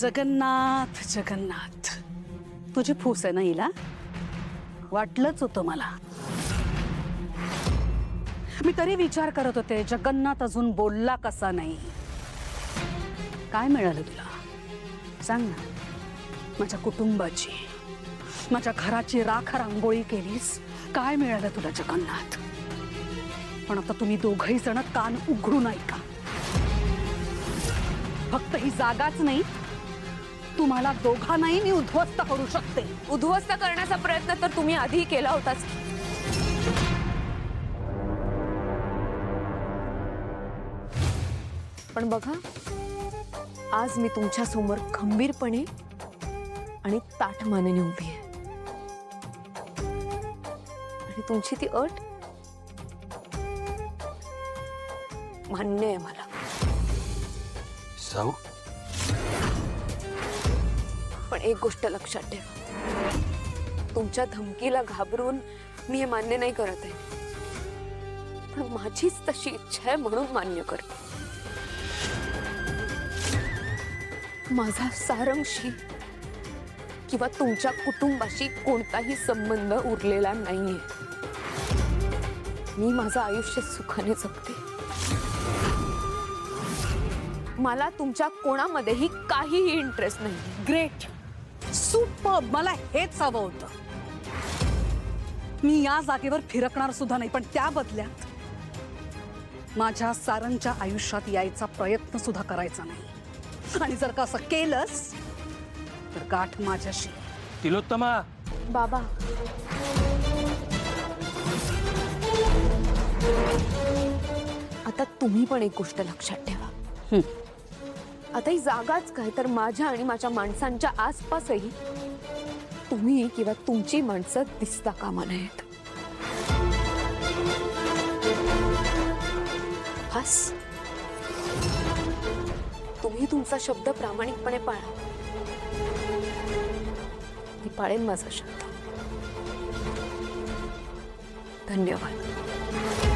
जगन्नाथ जगन्नाथ, तुझी फूस आहे ना हिला? वाटलंच होतं मला. मी तरी विचार करत होते जगन्नाथ अजून बोलला कसा नाही. काय मिळालं तुला सांग ना. माझ्या कुटुंबाची, माझ्या घराची राख रांगोळी केलीस. काय मिळालं तुला जगन्नाथ? पण आता तुम्ही दोघही जण कान उघडून ऐका. फक्त ही जागाच नाही, तुम्हाला दोघांनाही मी उद्ध्वस्त करू शकते. उद्ध्वस्त करण्याचा प्रयत्न तर तुम्ही आधी केला होताच. पण बघा, आज मी तुमच्या समोर खंबीरपणे आणि ताठ मानेने उभी आहे. आणि तुमची ती अट मान्य आहे मला. जाऊ. पण एक गोष्ट लक्षात ठेवा, तुमच्या धमकीला घाबरून मी हे मान्य नाही करत आहे. पण माझीच तशी इच्छा आहे म्हणून मान्य करते. माझा सारंगशी किंवा तुमच्या कुटुंबाशी कोणताही संबंध उरलेला नाहीये. मी माझं आयुष्य सुखाने जगते. मला तुमच्या कोणामध्येही काहीही इंटरेस्ट नाही. Great, super. मला हेच हवं होतं. मी या जागेवर फिरकणार सुद्धा नाही, पण त्या बदल्यात माझ्या सारंगच्या आयुष्यात यायचा प्रयत्न सुद्धा करायचा नाही. आणि जर का असं केलंस तर गाठ माझ्याशी. तिलोत्तमा. बाबा, आता तुम्ही पण एक गोष्ट लक्षात ठेवा. आता ही जागाच काय तर माझ्या आणि माझ्या माणसांच्या आसपासही तुम्ही किंवा तुमची माणसं दिसता कामा नयेत. बस, तुम्ही तुमचा शब्द प्रामाणिकपणे पाळा. मी पाळेन माझा शब्द. धन्यवाद.